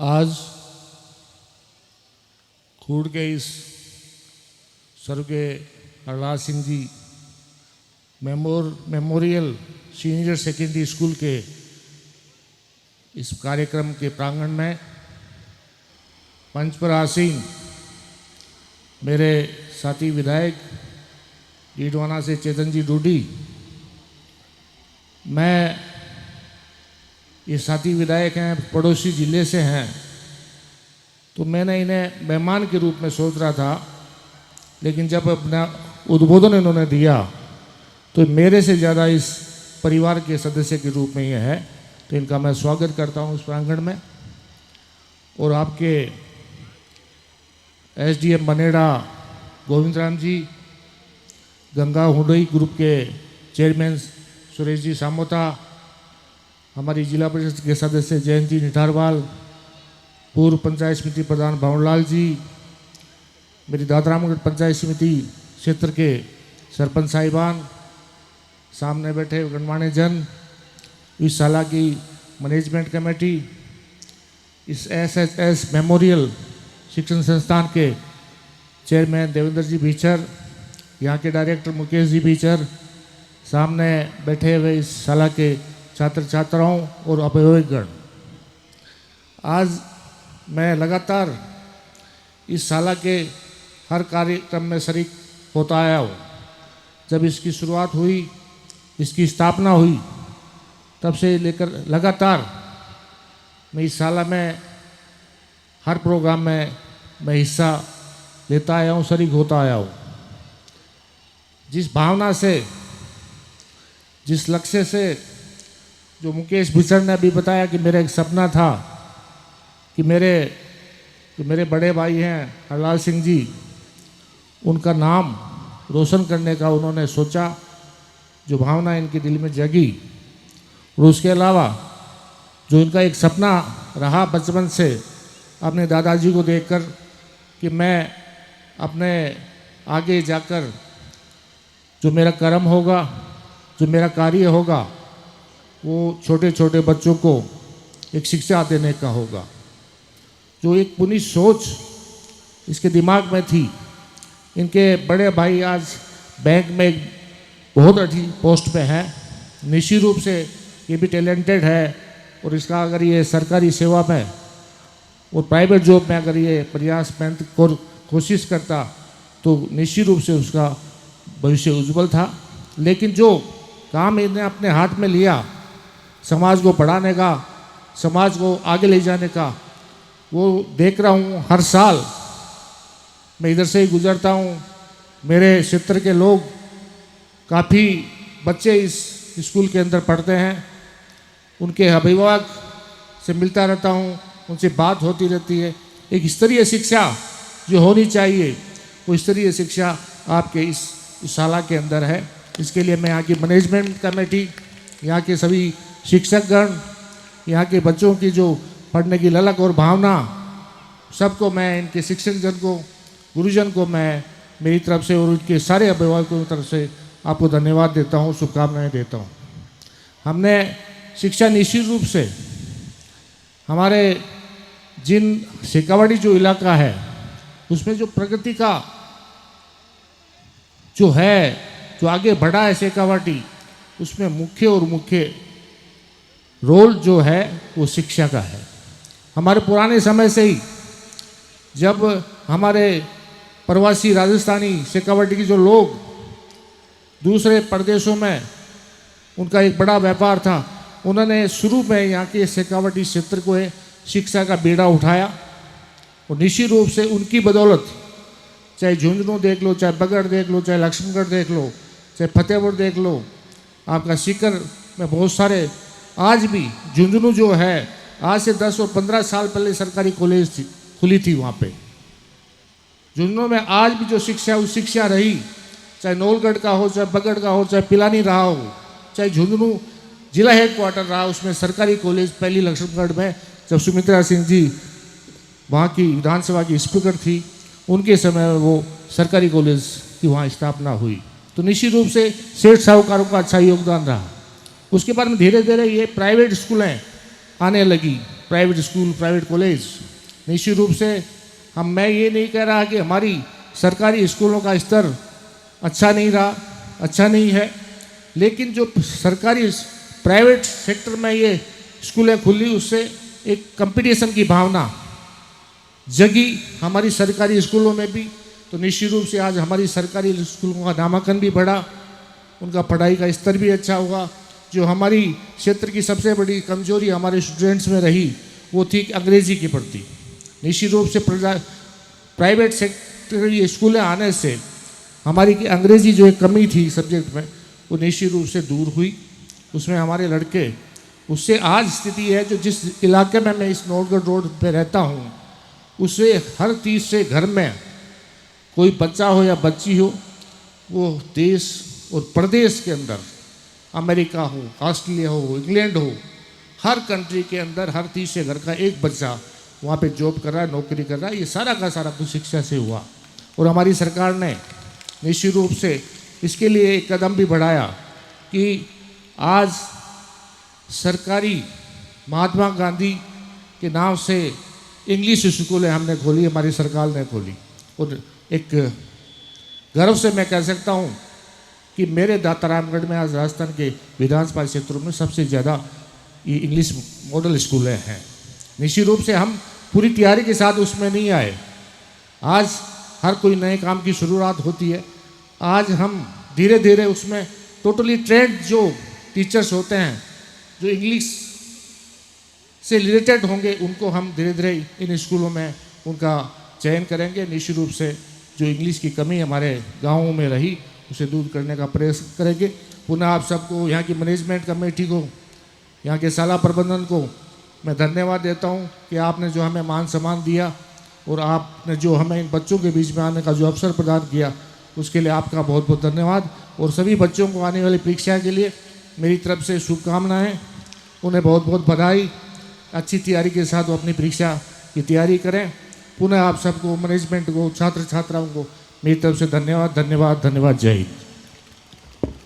आज खूड़ के इस स्वर्गीय Harlal Singh ji memorial senior secondary school के इस कार्यक्रम के प्रांगण में मंच पर आसीन मेरे साथी विधायक डीडवाना से चेतन जी डूडी, मैं ये साथी विधायक हैं, पड़ोसी ज़िले से हैं, तो मैंने इन्हें मेहमान के रूप में सोच रहा था, लेकिन जब अपना उद्बोधन इन्होंने दिया तो मेरे से ज़्यादा इस परिवार के सदस्य के रूप में ये है, तो इनका मैं स्वागत करता हूँ इस प्रांगण में। और आपके SDM Baneda Govind Ram ji, Ganga Hyundai group के चेयरमैन सुरेश जी सामोता, हमारी जिला परिषद के सदस्य जयंती निठारवाल, पूर्व पंचायत समिति प्रधान भवनलाल जी, मेरी दादरामगढ़ पंचायत समिति क्षेत्र के सरपंच साहिबान, सामने बैठे गणमान्य जन, इस साल की मैनेजमेंट कमेटी, इस एसएचएस मेमोरियल शिक्षण संस्थान के चेयरमैन देवेंद्र जी भीचर, यहाँ के डायरेक्टर मुकेश जी भीचर, सामने बैठे हुए इस साल के छात्र छात्राओं और अभिभावकगण, आज मैं लगातार इस साल के हर कार्यक्रम में शरीक होता आया हूँ। जब इसकी शुरुआत हुई, इसकी स्थापना हुई, तब से लेकर लगातार मैं इस साल में हर प्रोग्राम में मैं हिस्सा लेता आया हूँ, शरीक होता आया हूँ। जिस भावना से, जिस लक्ष्य से, जो मुकेश भीचर ने अभी बताया कि मेरा एक सपना था कि मेरे बड़े भाई हैं हरलाल सिंह जी, उनका नाम रोशन करने का उन्होंने सोचा, जो भावना इनके दिल में जगी। और उसके अलावा जो इनका एक सपना रहा बचपन से अपने दादाजी को देखकर कि मैं अपने आगे जाकर जो मेरा कर्म होगा, जो मेरा कार्य होगा, वो छोटे छोटे बच्चों को एक शिक्षा देने का होगा। जो एक पुनी सोच इसके दिमाग में थी। इनके बड़े भाई आज बैंक में एक बहुत अच्छी पोस्ट पे हैं, निश्चित रूप से ये भी टैलेंटेड है, और इसका अगर ये सरकारी सेवा में और प्राइवेट जॉब में अगर ये प्रयास मेहनत और कोशिश करता तो निश्चित रूप से उसका भविष्य उज्जवल था। लेकिन जो काम इन्हें अपने हाथ में लिया, समाज को पढ़ाने का, समाज को आगे ले जाने का, वो देख रहा हूँ। हर साल मैं इधर से ही गुजरता हूँ, मेरे क्षेत्र के लोग, काफ़ी बच्चे इस स्कूल के अंदर पढ़ते हैं, उनके अभिभावक से मिलता रहता हूँ, उनसे बात होती रहती है। एक स्तरीय शिक्षा जो होनी चाहिए, वो स्तरीय शिक्षा आपके इस शाला के अंदर है। इसके लिए मैं यहाँ की मैनेजमेंट कमेटी, यहाँ के सभी शिक्षकगण, यहाँ के बच्चों की जो पढ़ने की ललक और भावना, सबको मैं, इनके शिक्षक जन को, गुरुजन को मैं मेरी तरफ से और उनके सारे अभिभावकों की तरफ से आपको धन्यवाद देता हूँ, शुभकामनाएं देता हूँ। हमने शिक्षा निश्चित रूप से हमारे जिन शेखावाटी जो इलाका है उसमें जो प्रगति का जो है, जो आगे बढ़ा है शेखावाटी, उसमें मुख्य रोल जो है वो शिक्षा का है। हमारे पुराने समय से ही जब हमारे प्रवासी राजस्थानी शेखावाटी के जो लोग दूसरे प्रदेशों में, उनका एक बड़ा व्यापार था, उन्होंने शुरू में यहाँ के शेखावाटी क्षेत्र को शिक्षा का बीड़ा उठाया, और निश्चित रूप से उनकी बदौलत, चाहे झुंझुनू देख लो, चाहे बगड़ देख लो, चाहे लक्ष्मणगढ़ देख लो, चाहे फतेहपुर देख लो, आपका सीकर में बहुत सारे, आज भी झुंझुनू जो है, आज से 10 और 15 साल पहले सरकारी कॉलेज खुली थी वहाँ पे। झुंझुनू में आज भी जो शिक्षा, उस शिक्षा रही, चाहे नौलगढ़ का हो, चाहे बगड़ का हो, चाहे पिलानी रहा हो, चाहे झुंझुनू जिला हेडक्वार्टर रहा, उसमें सरकारी कॉलेज पहली लक्ष्मणगढ़ में, जब सुमित्रा सिंह जी वहाँ की विधानसभा की स्पीकर थी, उनके समय में वो सरकारी कॉलेज की वहाँ स्थापना हुई। तो निश्चित रूप से सेठ साहूकारों का अच्छा योगदान रहा। उसके बाद में धीरे धीरे ये प्राइवेट स्कूलें आने लगी, प्राइवेट स्कूल, प्राइवेट कॉलेज। निश्चित रूप से मैं ये नहीं कह रहा कि हमारी सरकारी स्कूलों का स्तर अच्छा नहीं रहा, अच्छा नहीं है, लेकिन जो सरकारी प्राइवेट सेक्टर में ये स्कूलें खुली उससे एक कंपटीशन की भावना जगी हमारी सरकारी स्कूलों में भी। तो निश्चित रूप से आज हमारी सरकारी स्कूलों का नामांकन भी बढ़ा, उनका पढ़ाई का स्तर भी अच्छा हुआ। जो हमारी क्षेत्र की सबसे बड़ी कमजोरी हमारे स्टूडेंट्स में रही वो थी अंग्रेजी के प्रति। निश्चित रूप से प्राइवेट सेक्टर स्कूलें आने से हमारी की अंग्रेजी जो एक कमी थी सब्जेक्ट में वो निश्चित रूप से दूर हुई। उसमें हमारे लड़के, उससे आज स्थिति है जो जिस इलाके में मैं इस नौगढ़ रोड पे रहता हूँ उससे हर तीसरे घर में कोई बच्चा हो या बच्ची हो वो देश और प्रदेश के अंदर, अमेरिका हो, ऑस्ट्रेलिया हो, इंग्लैंड हो, हर कंट्री के अंदर हर तीसरे घर का एक बच्चा वहाँ पे जॉब कर रहा है, नौकरी कर रहा है। ये सारा का सारा कुछ शिक्षा से हुआ और हमारी सरकार ने निश्चित रूप से इसके लिए एक कदम भी बढ़ाया कि आज सरकारी महात्मा गांधी के नाम से इंग्लिश स्कूलें हमने खोली, हमारी सरकार ने खोली। और एक गर्व से मैं कह सकता हूँ कि मेरे दातारामगढ़ में आज राजस्थान के विधानसभा क्षेत्रों में सबसे ज़्यादा ये इंग्लिश मॉडल स्कूलें हैं। निश्चित रूप से हम पूरी तैयारी के साथ उसमें नहीं आए। आज हर कोई नए काम की शुरुआत होती है। आज हम धीरे धीरे उसमें टोटली ट्रेंड जो टीचर्स होते हैं जो इंग्लिश से रिलेटेड होंगे उनको हम धीरे धीरे इन स्कूलों में उनका चयन करेंगे। निश्चित रूप से जो इंग्लिश की कमी हमारे गाँवों में रही उसे दूर करने का प्रयास करेंगे। पुनः आप सबको, यहाँ की मैनेजमेंट कमेटी को, यहाँ के शाला प्रबंधन को मैं धन्यवाद देता हूँ कि आपने जो हमें मान सम्मान दिया और आपने जो हमें इन बच्चों के बीच में आने का जो अवसर प्रदान किया उसके लिए आपका बहुत बहुत धन्यवाद। और सभी बच्चों को आने वाली परीक्षा के लिए मेरी तरफ से शुभकामनाएँ, उन्हें बहुत बहुत बधाई। अच्छी तैयारी के साथ वो अपनी परीक्षा की तैयारी करें। पुनः आप सबको, मैनेजमेंट को, छात्र छात्राओं को मेरी तरफ से धन्यवाद, धन्यवाद, धन्यवाद। जय हिंद।